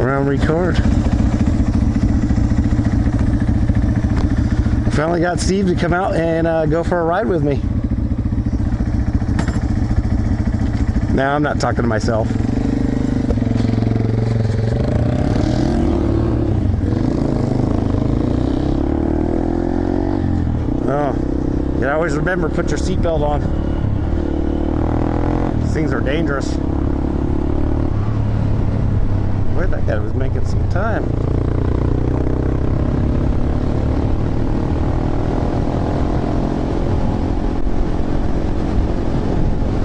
around, record. Finally got Steve to come out and go for a ride with me. Now I'm not talking to myself. Oh, you always remember, put your seatbelt on. These things are dangerous. Where that guy was making some time.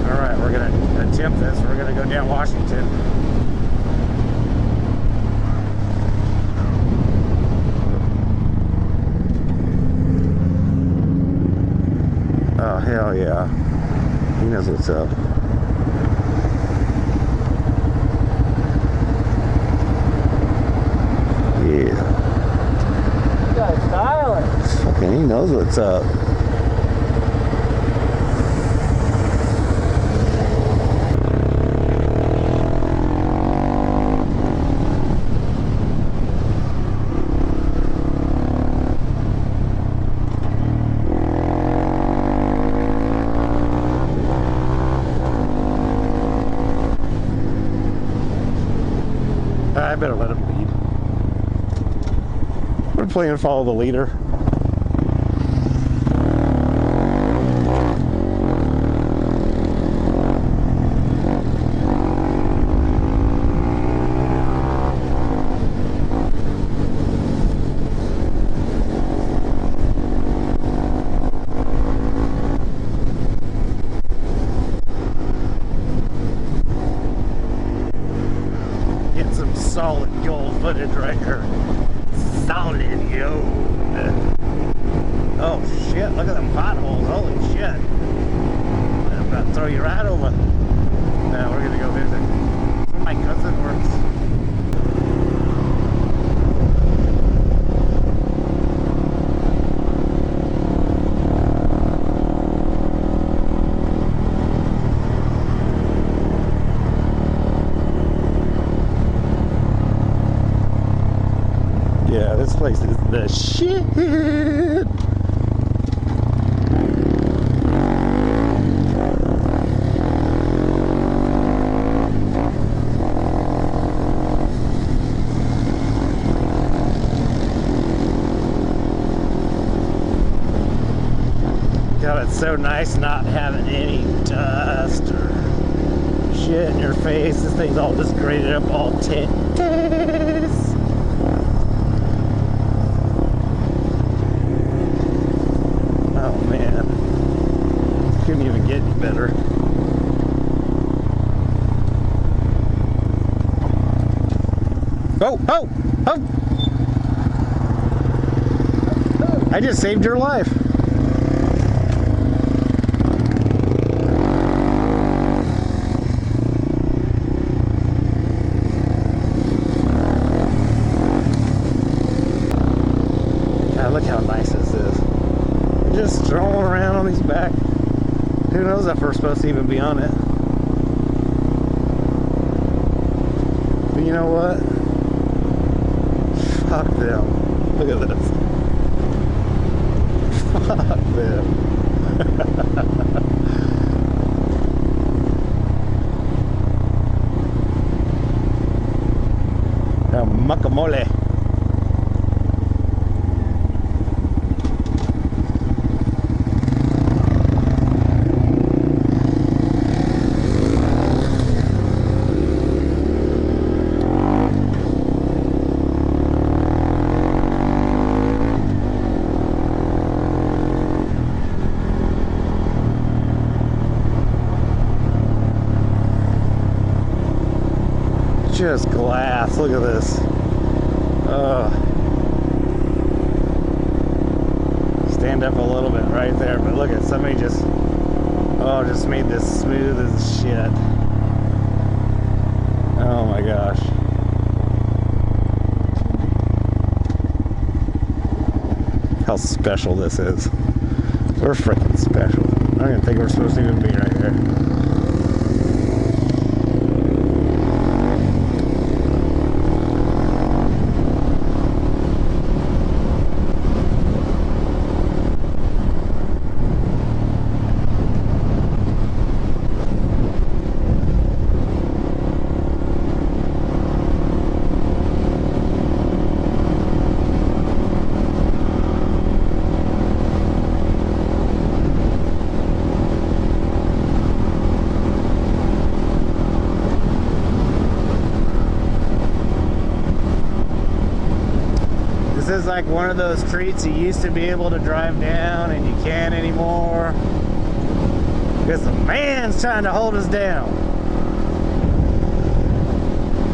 Alright, we're going to attempt this. We're going to go down Washington. Oh, hell yeah. He knows what's up. Yeah. You guys styling. Fucking, he knows what's up. I better let him lead. We're playing follow the leader. Get some solid gold footage right here. Solid, yo. Oh shit, look at them potholes. Holy shit. I'm about to throw you right over. Now we're gonna go visit. That's where my cousin works. Yeah, this place is the shit. God, it's so nice not having any dust or shit in your face. This thing's all just graded up, all tits. Oh man, couldn't even get any better. Oh, oh, oh! I just saved your life. God, look how nice this is. Just strolling around on these back. Who knows if we're supposed to even be on it. But you know what? Fuck them. Look at this. Fuck them. Guacamole. Just glass. Look at this. Stand up a little bit right there, but look at somebody just made this smooth as shit. Oh my gosh. How special this is. We're freaking special. I don't even think we're supposed to even be right here. is like one of those streets you used to be able to drive down and you can't anymore. Because the man's trying to hold us down.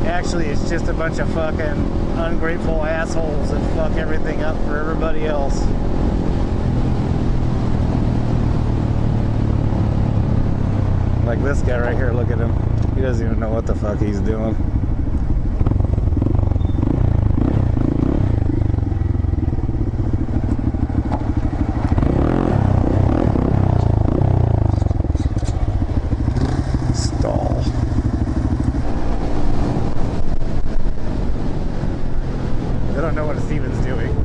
Actually, it's just a bunch of fucking ungrateful assholes that fuck everything up for everybody else. Like this guy right here, look at him. He doesn't even know what the fuck he's doing. Stall. I don't know what Steven's doing.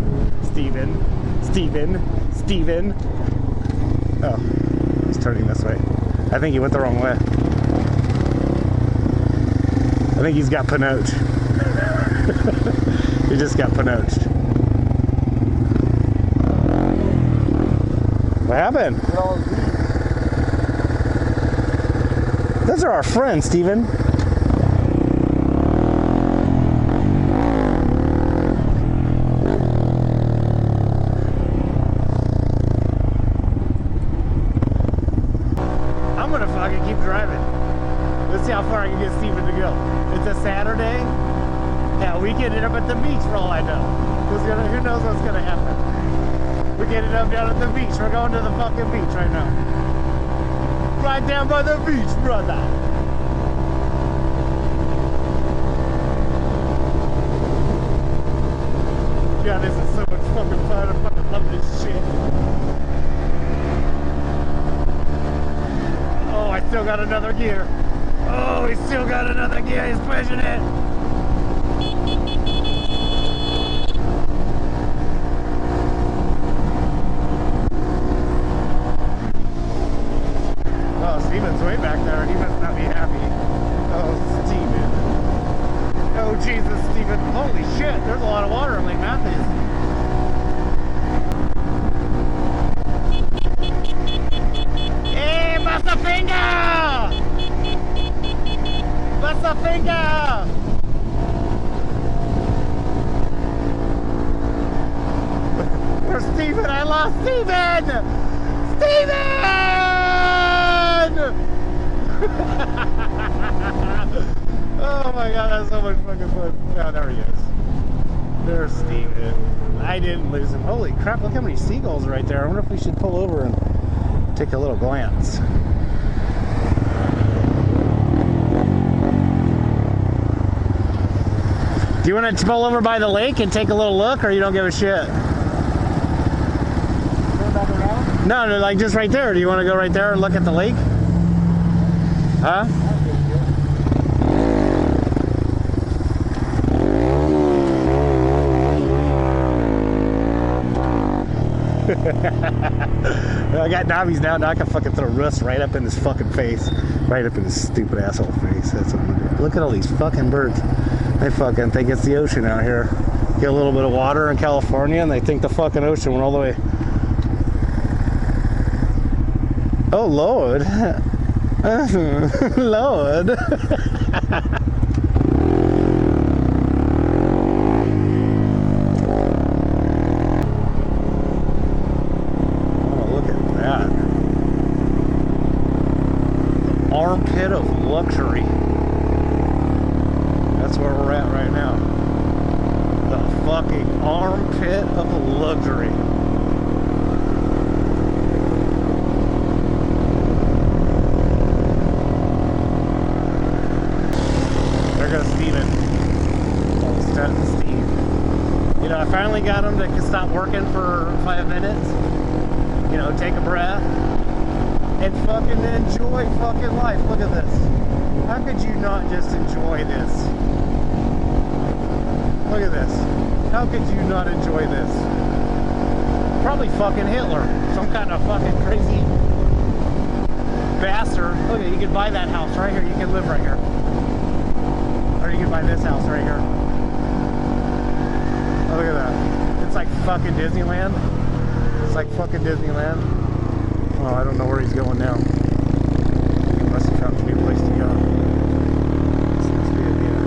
Steven. Oh, he's turning this way. I think he went the wrong way. I think he's got panoche. He just got panoche. What happened? Those are our friends, Steven. I'm gonna fucking keep driving. Let's see how far I can get Steven to go. It's a Saturday. Yeah, we could end up at the beach for all I know. Who knows what's gonna happen? We could end up down at the beach. We're going to the fucking beach right now. Right down by the beach, brother. Yeah, this is so much fucking fun. I fucking love this shit. Oh, I still got another gear. Oh, he's still got another gear. He's pushing it. Oh, Steven's way back there. He must not be happy. Oh, Steven. Oh, Jesus, Steven. Holy shit. There's a lot of water in Lake Matthews. Hey, bust a finger! Bust a finger! Where's Steven? I lost Steven! Steven! Oh my god, that's so much fucking fun. Oh, there he is. There's Steven. I didn't lose him. Holy crap, look how many seagulls are right there. I wonder if we should pull over and take a little glance. Do you want to pull over by the lake and take a little look, or you don't give a shit? Turn back around? No, like just right there. Do you want to go right there and look at the lake? Huh? I got knobbies now. Now I can fucking throw rust right up in his fucking face. Right up in his stupid asshole face. That's what I'm gonna do. Look at all these fucking birds. They fucking think it's the ocean out here. Get a little bit of water in California and they think the fucking ocean went all the way. Oh, Lord. Lord. Armpit of luxury. That's where we're at right now. The fucking armpit of luxury. There goes Steven. Steve. You know, I finally got him to stop working for 5 minutes. You know, take a breath. And fucking enjoy fucking life. Look at this. How could you not just enjoy this? Look at this. How could you not enjoy this? Probably fucking Hitler. Some kind of fucking crazy bastard. Look at, you can buy that house right here. You can live right here. Or you can buy this house right here. Oh, look at that. It's like fucking Disneyland. It's like fucking Disneyland. Oh, I don't know where he's going now. He must have found a new place to go. This must be it, yeah.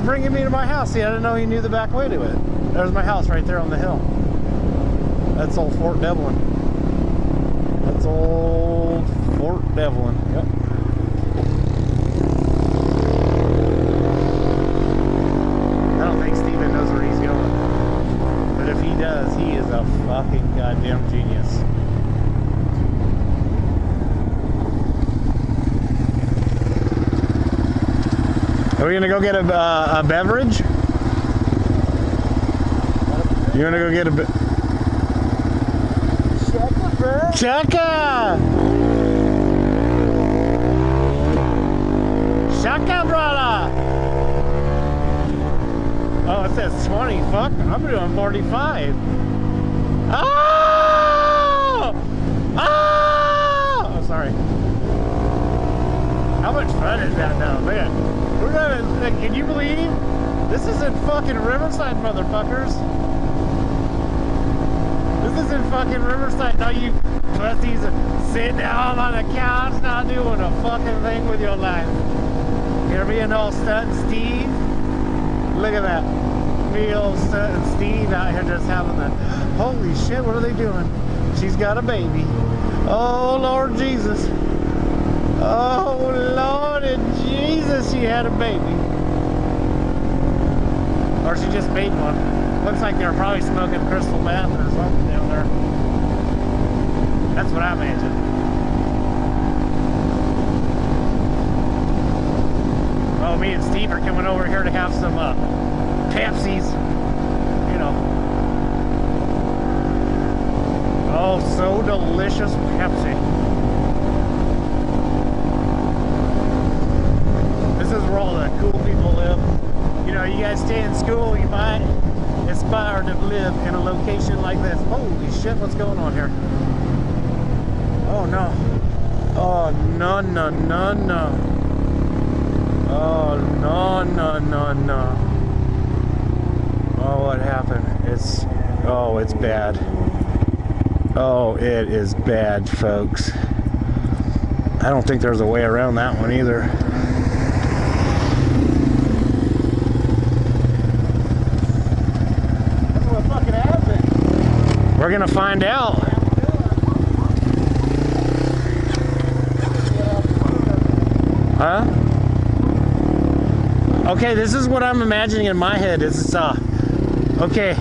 bringing me to my house. See, I didn't know he knew the back way to it. There's my house right there on the hill. That's old Fort Devlin. That's old Fort Devlin. Yep. I don't think Steven knows where he's going. But if he does, he is a fucking goddamn genius. Are we gonna go get a beverage? You wanna go get a Shaka, bro. Shaka! Shaka, brother! Oh, it says 20. Fuck, I'm doing 45. Oh! Oh! Oh, sorry. How much fun is that now, man? We're gonna, can you believe? This is in fucking Riverside, motherfuckers. This is in fucking Riverside. Now you pussies sitting down on the couch, not doing a fucking thing with your life. You're being all Stunt Steve. Look at that. Me old Stunt Steve out here just having the, holy shit, what are they doing? She's got a baby. Oh, Lord Jesus. Oh, Lord Jesus, she had a baby. Or she just made one. Looks like they're probably smoking crystal meth or something down there. That's what I imagine. Oh, me and Steve are coming over here to have some Pepsis. You know. Oh, so delicious Pepsi. This is where all the cool people live. You know, you guys stay in school, you might aspire to live in a location like this. Holy shit, what's going on here? Oh no. Oh no, no, no, no. Oh no, no, no, no. Oh, what happened? It's bad. Oh, it is bad, folks. I don't think there's a way around that one either. We're gonna find out. Huh? Okay, this is what I'm imagining in my head. Is okay,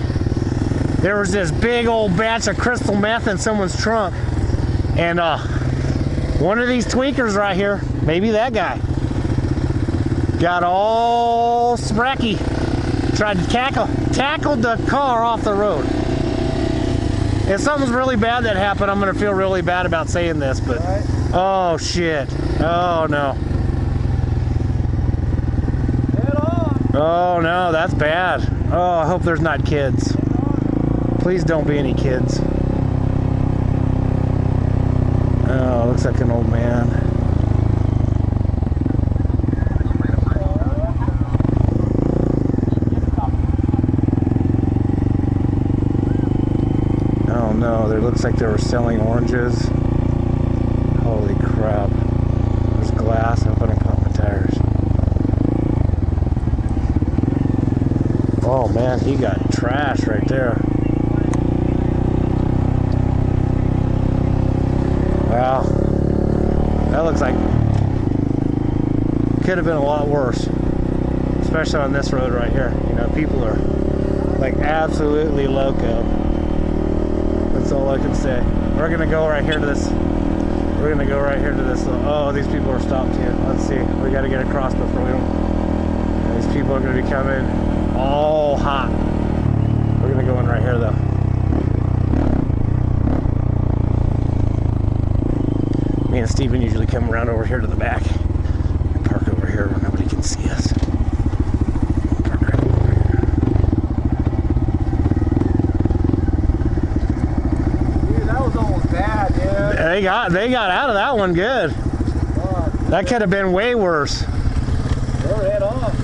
there was this big old batch of crystal meth in someone's trunk, and one of these tweakers right here, maybe that guy, got all spracky, tried to tackled the car off the road. If something's really bad that happened, I'm gonna feel really bad about saying this, but right. Oh shit. Oh no. Head on. Oh no, that's bad. Oh, I hope there's not kids. Please don't be any kids. Oh, looks like an old man. No, it looks like they were selling oranges. Holy crap. There's glass. I hope I don't pop my tires. Oh man, he got trash right there. Wow. That looks like could have been a lot worse. Especially on this road right here. You know, people are like absolutely loco. That's all I can say. We're gonna go right here to this. We're gonna go right here to this. Oh, these people are stopped here. Let's see. We got to get across before we don't. These people are gonna be coming all hot. We're gonna go in right here though. Me and Steven usually come around over here to the back. We park over here where nobody can see us. They got out of that one good. That could have been way worse. They're head off.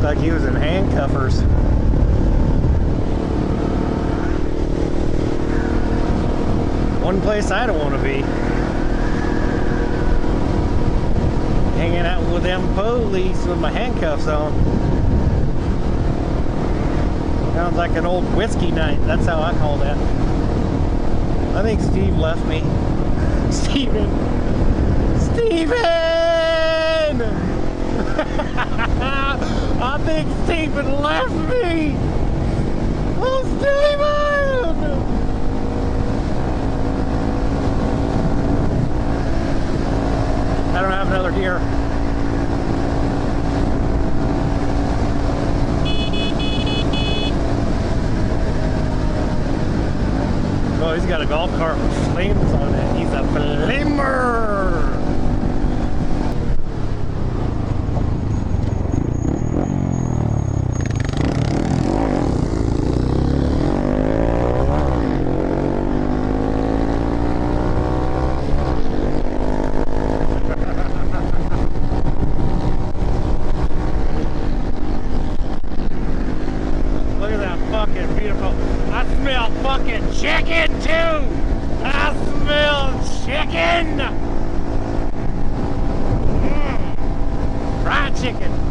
Looked like he was in handcuffers. One place I don't want to be. Hanging out with them police with my handcuffs on. Sounds like an old whiskey night. That's how I call that. I think Steve left me. Steven! I think Steven left me! Oh, Steven! I don't have another gear. Oh, he's got a golf cart with flames on it. He's a flamer! Fucking beautiful. I smell fucking chicken too. I smell chicken. Fried chicken.